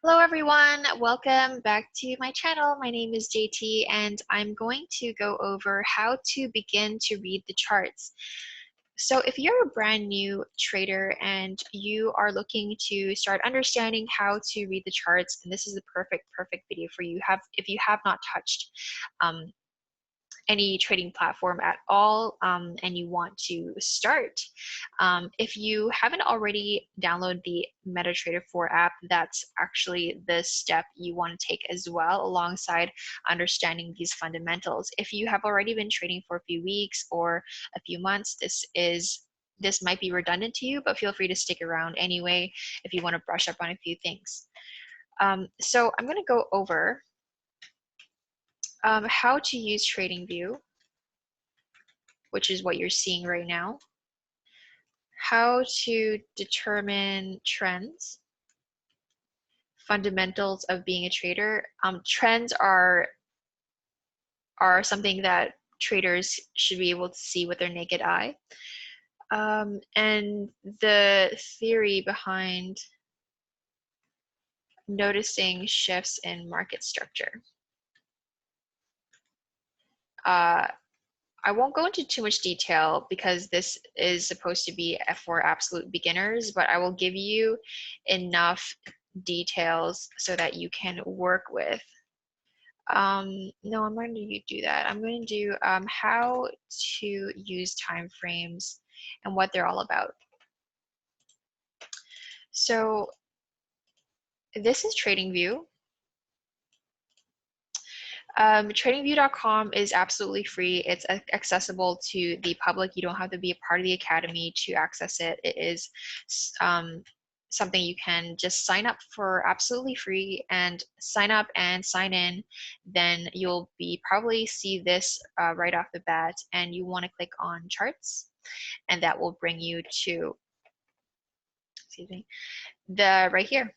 Hello everyone, welcome back to my channel. My name is JT and I'm going to go over how to begin to read the charts. So if you're a brand new trader and you are looking to start understanding how to read the charts, then this is the perfect video for you. If you have not touched any trading platform at all and you want to start. If you haven't already downloaded the MetaTrader 4 app, that's actually the step you want to take as well alongside understanding these fundamentals. If you have already been trading for a few weeks or a few months, this might be redundant to you, but feel free to stick around anyway if you want to brush up on a few things. So I'm going to go over how to use TradingView, which is what you're seeing right now, how to determine trends, fundamentals of being a trader. Trends are something that traders should be able to see with their naked eye. And the theory behind noticing shifts in market structure. I won't go into too much detail because this is supposed to be for absolute beginners, but I will give you enough details so that you can work with. No, I'm going to do that. I'm going to do how to use time frames and what they're all about. So this is TradingView. TradingView.com is absolutely free. It's accessible to the public. You don't have to be a part of the academy to access it. It is something you can just sign up for absolutely free and sign up and sign in. Then you'll probably see this right off the bat, and you want to click on charts, and that will bring you to, excuse me, right here.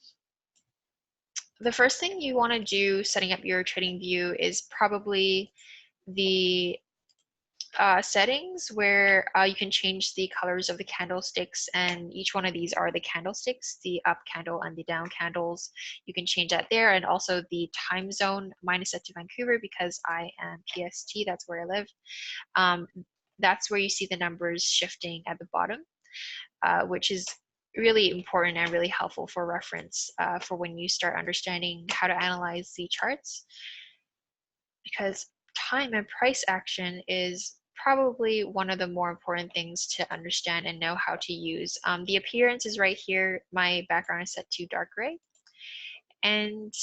The first thing you want to do setting up your TradingView is probably the settings where you can change the colors of the candlesticks, and each one of these are the candlesticks, the up candle and the down candles. You can change that there, and also the time zone. Mine is set to Vancouver because I am PST, that's where I live. That's where you see the numbers shifting at the bottom, which is really important and really helpful for reference for when you start understanding how to analyze the charts, because time and price action is probably one of the more important things to understand and know how to use. The appearance is right here. My background is set to dark gray. And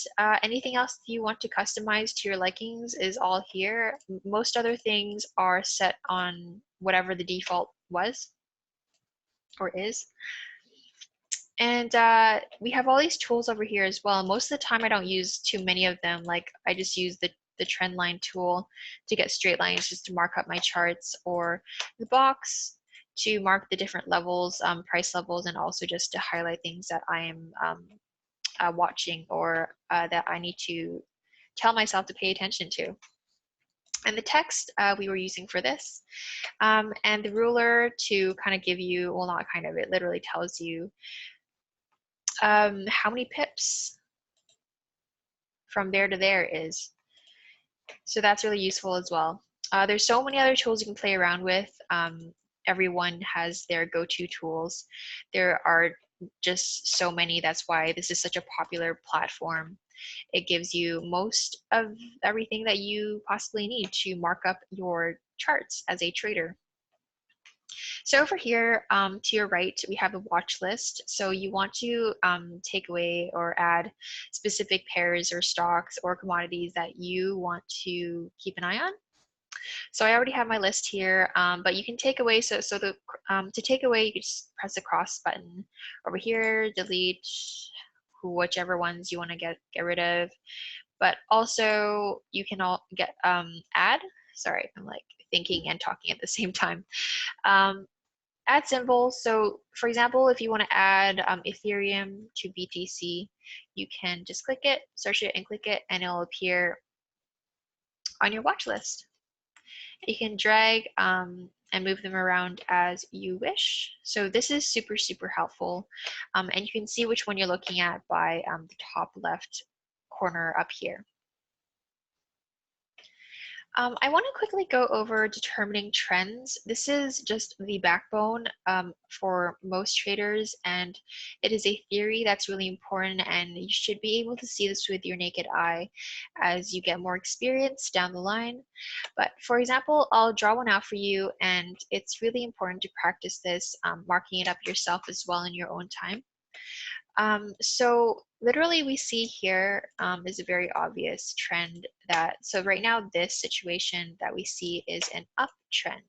anything else you want to customize to your likings is all here. Most other things are set on whatever the default was or is. And we have all these tools over here as well. Most of the time I don't use too many of them. Like I just use the trend line tool to get straight lines, just to mark up my charts, or the box to mark the different levels, price levels, and also just to highlight things that I am watching or that I need to tell myself to pay attention to. And the text we were using for this, and the ruler to kind of give you, well, not kind of, it literally tells you how many pips from there to there is. So that's really useful as well. There's so many other tools you can play around with. Everyone has their go-to tools. There are just so many. That's why this is such a popular platform. It gives you most of everything that you possibly need to mark up your charts as a trader. So over here to your right, we have a watch list. So you want to take away or add specific pairs or stocks or commodities that you want to keep an eye on. So I already have my list here, but you can take away, to take away, you can just press the cross button over here, delete whichever ones you want to get rid of. But also you can add, sorry, I'm like thinking and talking at the same time. Add symbols. So for example, if you want to add Ethereum to BTC, you can just click it, search it and click it, and it'll appear on your watch list. You can drag and move them around as you wish. So this is super, super helpful. And you can see which one you're looking at by the top left corner up here. I want to quickly go over determining trends. This is just the backbone for most traders, and it is a theory that's really important, and you should be able to see this with your naked eye as you get more experience down the line. But for example, I'll draw one out for you, and it's really important to practice this, marking it up yourself as well in your own time. So literally we see here is a very obvious trend that, so right now this situation that we see is an uptrend.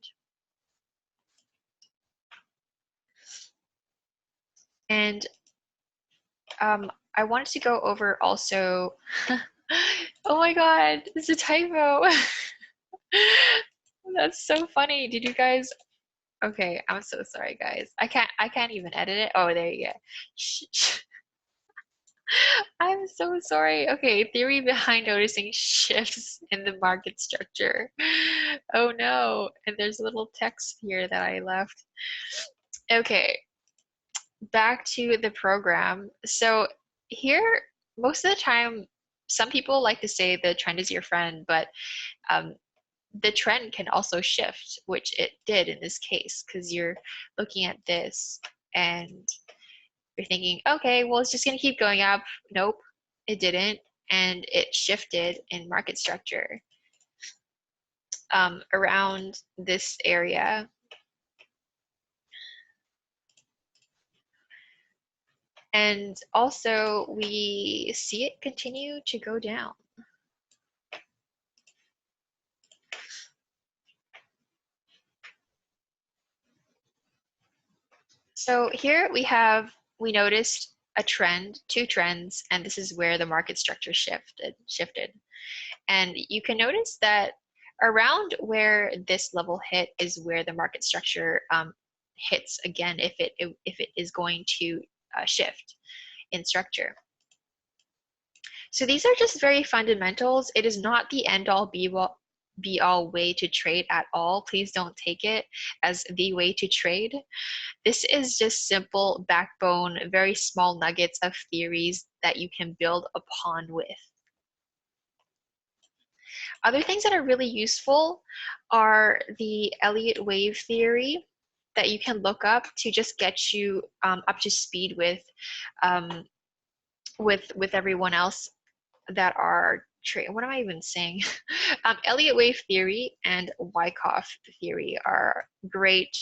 And I wanted to go over also, oh my God, it's a typo. That's so funny. Did you guys, okay, I'm so sorry guys. I can't even edit it. Oh, there you go. I'm so sorry. Okay, theory behind noticing shifts in the market structure. Oh no, and there's a little text here that I left. Okay, back to the program. So here, most of the time, some people like to say the trend is your friend, but um, the trend can also shift, which it did in this case, because you're looking at this and you're thinking, okay, well, it's just going to keep going up. Nope, it didn't. And it shifted in market structure around this area. And also, we see it continue to go down. So here we noticed a trend, two trends, and this is where the market structure shifted. And you can notice that around where this level hit is where the market structure hits again if it is going to shift in structure. So these are just very fundamentals. It is not the end all be all way to trade at all. Please don't take it as the way to trade. This is just simple backbone, very small nuggets of theories that you can build upon with. Other things that are really useful are the Elliott wave theory that you can look up to just get you up to speed um, with everyone else that are what am I even saying? Elliott wave theory and Wyckoff theory are great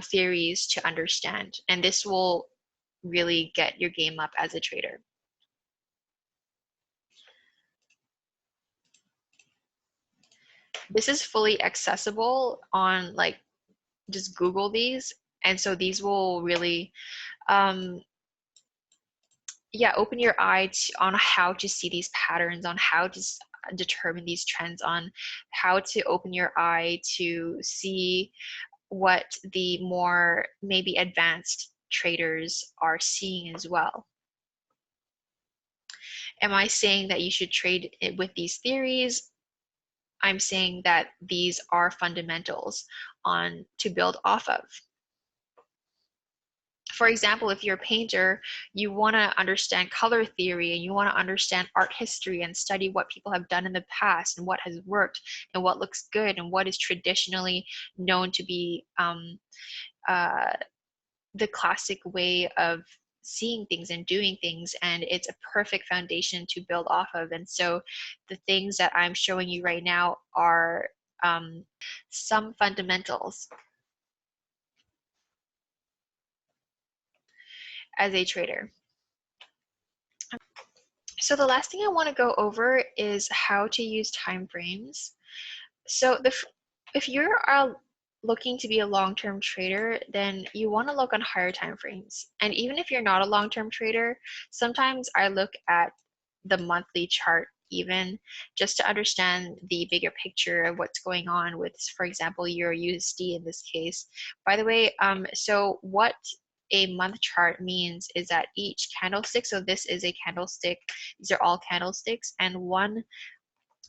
theories to understand, and this will really get your game up as a trader. This is fully accessible on, like, just Google these, and so these will really yeah, open your eye on how to see these patterns, on how to determine these trends, on how to open your eye to see what the more maybe advanced traders are seeing as well. Am I saying that you should trade it with these theories? I'm saying that these are fundamentals on to build off of. For example, if you're a painter, you want to understand color theory and you want to understand art history and study what people have done in the past and what has worked and what looks good and what is traditionally known to be the classic way of seeing things and doing things, and it's a perfect foundation to build off of. And so the things that I'm showing you right now are some fundamentals as a trader. So the last thing I want to go over is how to use time frames. So if you're looking to be a long-term trader, then you want to look on higher time frames. And even if you're not a long-term trader, sometimes I look at the monthly chart even just to understand the bigger picture of what's going on with, for example, Euro USD in this case. By the way, so what a month chart means is that each candlestick, so this is a candlestick, these are all candlesticks, and one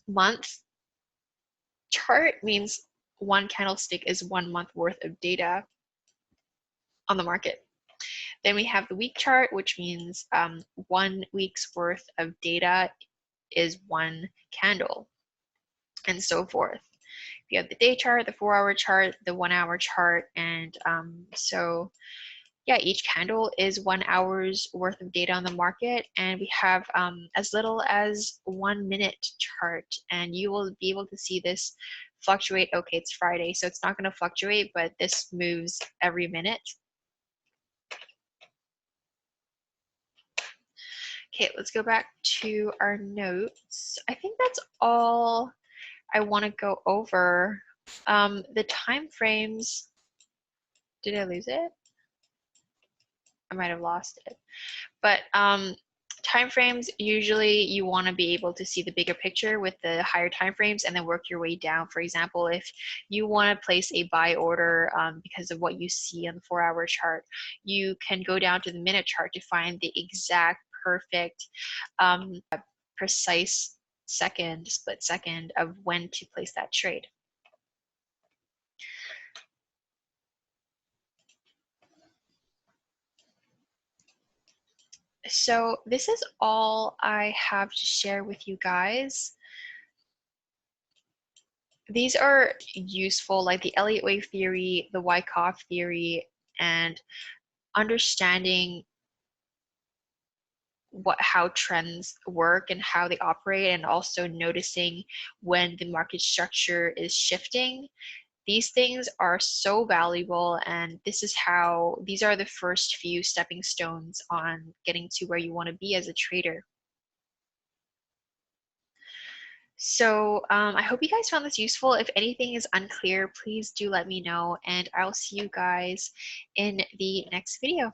month chart means one candlestick is 1 month worth of data on the market. Then we have the week chart, which means 1 week's worth of data is one candle, and so forth. You have the day chart, the 4-hour chart, the 1-hour chart, and so yeah, each candle is 1 hour's worth of data on the market, and we have as little as 1 minute chart, and you will be able to see this fluctuate. Okay, it's Friday, so it's not going to fluctuate, but this moves every minute. Okay, let's go back to our notes. I think that's all I want to go over. The time frames, did I lose it? I might have lost it. But time frames, usually you want to be able to see the bigger picture with the higher time frames and then work your way down. For example, if you want to place a buy order because of what you see on the 4-hour chart, you can go down to the minute chart to find the exact perfect precise second, split second of when to place that trade. So this is all I have to share with you guys. These are useful, like the Elliott wave theory, the Wyckoff theory, and understanding how trends work and how they operate, and also noticing when the market structure is shifting. These things are so valuable, and these are the first few stepping stones on getting to where you want to be as a trader. So I hope you guys found this useful. If anything is unclear, please do let me know, and I'll see you guys in the next video.